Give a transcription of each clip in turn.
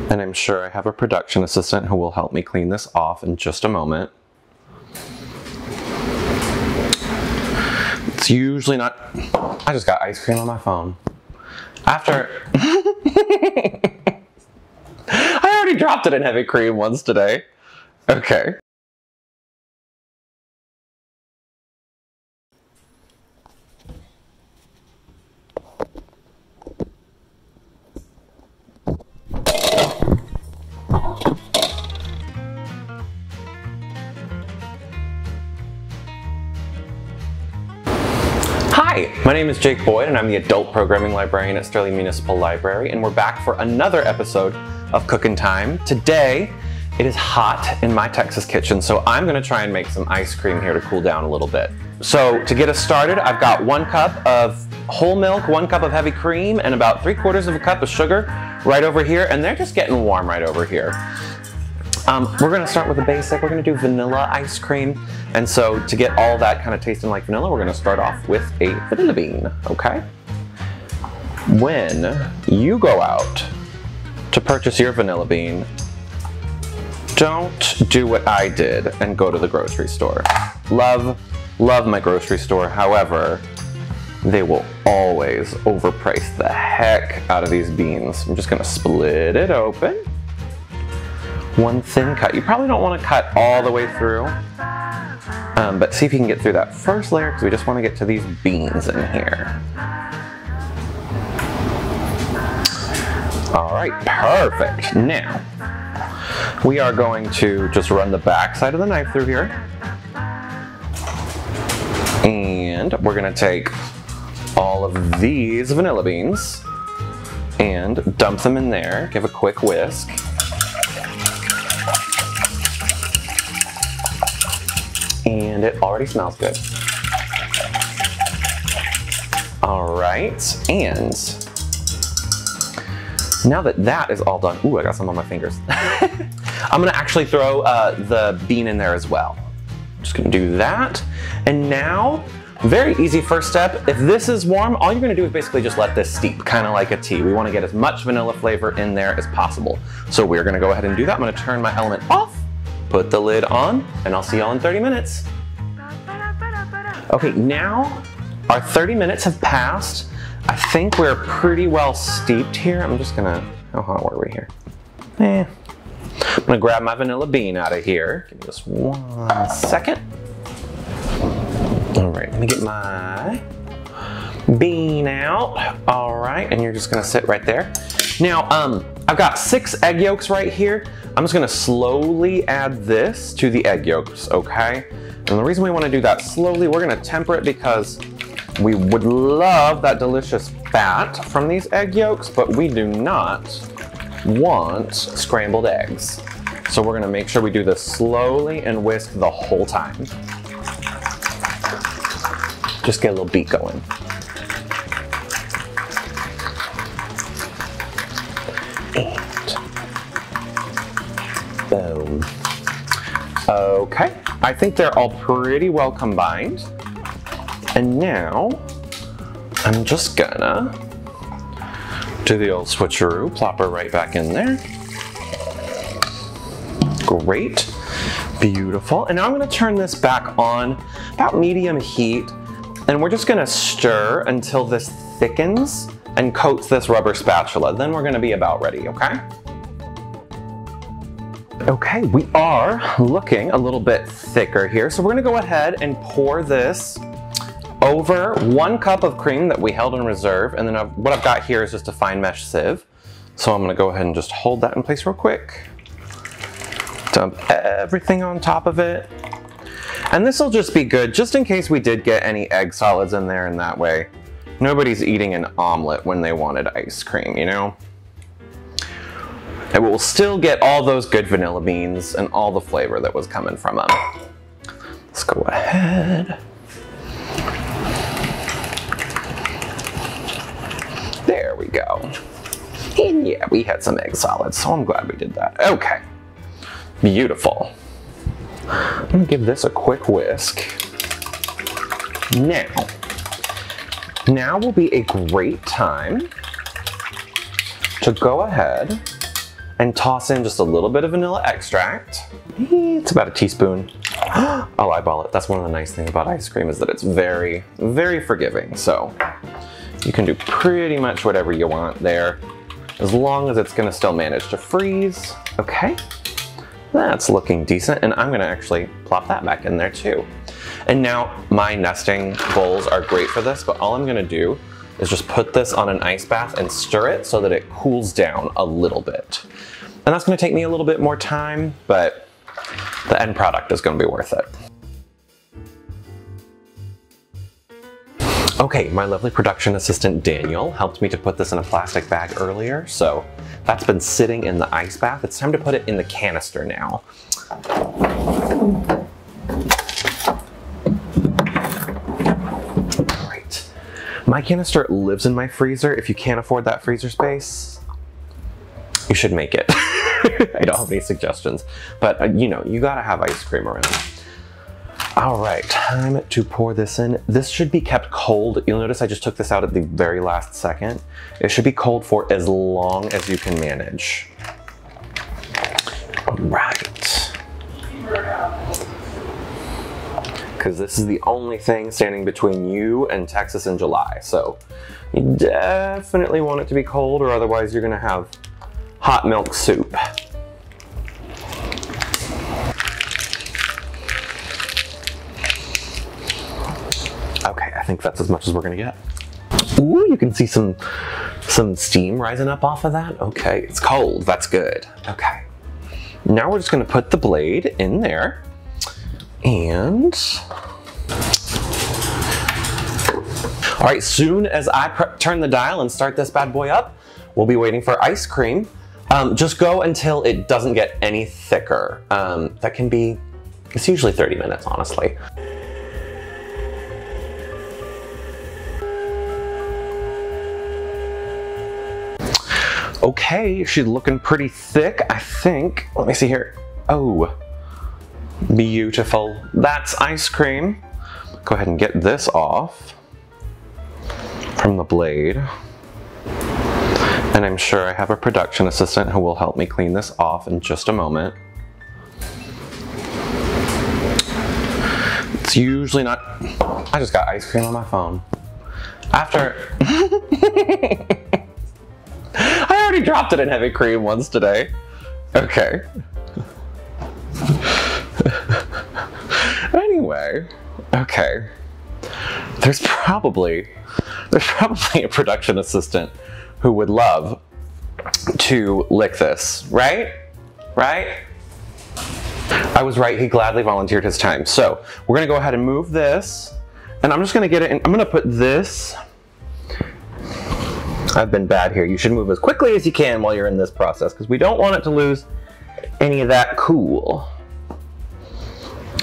And I'm sure I have a production assistant who will help me clean this off in just a moment. It's usually not... I just got ice cream on my phone. After... I already dropped it in heavy cream once today. Okay. Hi, my name is Jake Boyd and I'm the Adult Programming Librarian at Sterling Municipal Library, and we're back for another episode of Cookin' Time. Today, it is hot in my Texas kitchen, so I'm gonna try and make some ice cream here to cool down a little bit. So to get us started, I've got 1 cup of whole milk, 1 cup of heavy cream, and about 3/4 of a cup of sugar right over here, and they're just getting warm right over here. We're gonna start with the basic. We're gonna do vanilla ice cream. And so to get all that kind of tasting like vanilla, we're gonna start off with a vanilla bean, okay? When you go out to purchase your vanilla bean, don't do what I did and go to the grocery store. Love my grocery store. However, they will always overprice the heck out of these beans. I'm just gonna split it open. 1 thin cut. You probably don't want to cut all the way through, but see if you can get through that first layer because we just want to get to these beans in here. All right, perfect. Now, we are going to just run the back side of the knife through here. And we're going to take all of these vanilla beans and dump them in there. Give a quick whisk. And it already smells good. All right, and now that that is all done, ooh, I got some on my fingers. I'm gonna actually throw the bean in there as well. Just gonna do that. And now, very easy first step. If this is warm, all you're gonna do is basically just let this steep, kind of like a tea. We wanna get as much vanilla flavor in there as possible. So we're gonna go ahead and do that. I'm gonna turn my element off, put the lid on, and I'll see y'all in 30 minutes. Okay, now our 30 minutes have passed. I think we're pretty well steeped here. I'm just gonna, how hot were we here? I'm gonna grab my vanilla bean out of here. Give me just 1 second. All right, let me get my bean out. All right, and you're just gonna sit right there. Now, I've got 6 egg yolks right here. I'm just gonna slowly add this to the egg yolks, okay? And the reason we wanna do that slowly, we're gonna temper it because we would love that delicious fat from these egg yolks, but we do not want scrambled eggs. So we're gonna make sure we do this slowly and whisk the whole time. Just get a little beat going. Boom. Okay, I think they're all pretty well combined. And now, I'm just gonna do the old switcheroo, plop her right back in there. Great, beautiful. And now I'm gonna turn this back on about medium heat, and we're just gonna stir until this thickens and coats this rubber spatula. Then we're gonna be about ready, okay? Okay, we are looking a little bit thicker here. So we're gonna go ahead and pour this over 1 cup of cream that we held in reserve. And then what I've got here is just a fine mesh sieve. So I'm gonna go ahead and just hold that in place real quick. Dump everything on top of it. And this will just be good just in case we did get any egg solids in there, and that way nobody's eating an omelet when they wanted ice cream, you know? And we'll still get all those good vanilla beans and all the flavor that was coming from them. Let's go ahead. There we go. And yeah, we had some egg solids, so I'm glad we did that. Okay, beautiful. I'm gonna give this a quick whisk. Now will be a great time to go ahead and toss in just a little bit of vanilla extract. It's about a teaspoon. I'll eyeball it. That's one of the nice things about ice cream is that it's very, very forgiving. So you can do pretty much whatever you want there, as long as it's gonna still manage to freeze. Okay, that's looking decent. And I'm gonna actually plop that back in there too. And now my nesting bowls are great for this, but all I'm gonna do is just put this on an ice bath and stir it so that it cools down a little bit. And that's gonna take me a little bit more time, but the end product is gonna be worth it. Okay, my lovely production assistant Daniel helped me to put this in a plastic bag earlier, so that's been sitting in the ice bath. It's time to put it in the canister now. My canister lives in my freezer. If you can't afford that freezer space, you should make it. I don't have any suggestions, but you know, you gotta have ice cream around. All right, time to pour this in. This should be kept cold. You'll notice I just took this out at the very last second. It should be cold for as long as you can manage. All right. Because this is the only thing standing between you and Texas in July. So you definitely want it to be cold, or otherwise you're gonna have hot milk soup. Okay, I think that's as much as we're gonna get. Ooh, you can see some steam rising up off of that. Okay, it's cold, that's good. Okay, now we're just gonna put the blade in there. And all right, soon as I turn the dial and start this bad boy up, we'll be waiting for ice cream. Just go until it doesn't get any thicker. That can be, it's usually 30 minutes, honestly. Okay, she's looking pretty thick, I think. Let me see here. Oh. Beautiful. That's ice cream. Go ahead and get this off from the blade. And I'm sure I have a production assistant who will help me clean this off in just a moment. It's usually not... I just got ice cream on my phone. After... I already dropped it in heavy cream once today. Okay. Anyway, okay. There's probably a production assistant who would love to lick this, right? Right? I was right, he gladly volunteered his time. So we're gonna go ahead and move this, and I'm just gonna get it in. I'm gonna put this. I've been bad here. You should move as quickly as you can while you're in this process, because we don't want it to lose any of that cool.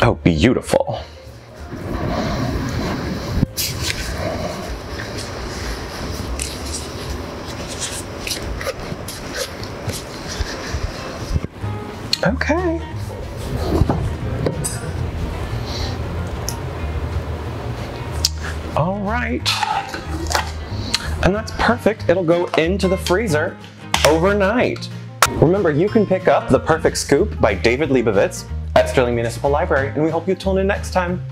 Oh, beautiful. Okay. All right. And that's perfect. It'll go into the freezer overnight. Remember, you can pick up The Perfect Scoop by David Lebovitz at Sterling Municipal Library, and we hope you tune in next time.